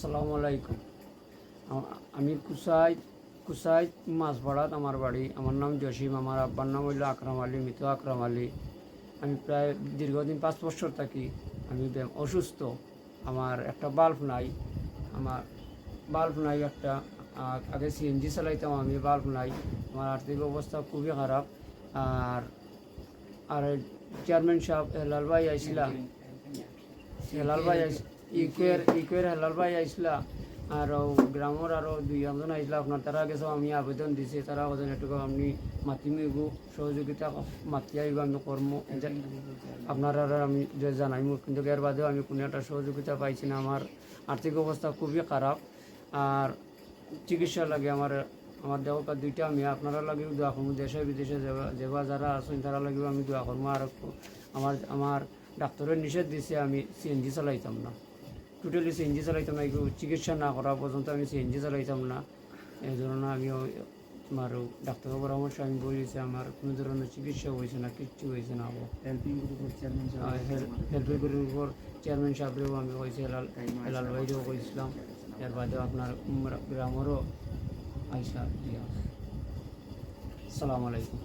আসসালামু আলাইকুম। আমি কুসাই মাছপাড়াত আমার বাড়ি। আমার নাম জসিম, আমার আব্বার নাম হইল আকরাম আলী, মৃত আকরাম আলী। আমি প্রায় দীর্ঘদিন 5 বছর থাকি। আমি অসুস্থ, আমার একটা বাল্ব নাই একটা। আগে সিএনজি চালাইতাম, আমি বাল্ব নাই। আমার আর্থিক অবস্থা খুবই খারাপ। আর আর চেয়ারম্যান সাহেব হেলাল ভাই আইসিলা, হেলাল ভাই ইকুয়ের হেলাল ভাই আইসলা, আর গ্রামের আরও 2 জন আইসলা। আপনার তারা গেছে, আমি আবেদন দিছি, তারা ওজন একটু আপনি মাতি মিব সহযোগিতা মাতি আইব, আমি কর্ম আপনারা আমি জানাইম। কিন্তু এর বাদেও আমি কোনো একটা সহযোগিতা পাইছি না। আমার আর্থিক অবস্থা খুবই খারাপ। আর চিকিৎসা লাগে আমার দেহ 2টা। আমি আপনারা লাগেও দোয়া করবো, দেশে বিদেশে যেবা যারা আছেন তারা লাগেও আমি দোয়া করবো। আর আমার ডাক্তারের নিষেধ দিছে আমি সিএনজি চালাইতাম না, টোটালি সিএনজি চালাইতাম না। একটু চিকিৎসা না করা পর্যন্ত আমি সিএনজি চালাইতাম না। এই জন্য আমি আমার ডাক্তারের পরামর্শ আমি বলেছি, আমার কোনো ধরনের চিকিৎসা হয়েছে না, কিচ্ছু হয়েছে না। হেল্পিং গ্রুপের চেয়ারম্যান সাহেবরেও আমি কইছি, হেলাল ভাইরেও কইছিলাম। এর বাদেও আপনার গ্রামেরও আইসা দিয়া। আসসালামু আলাইকুম।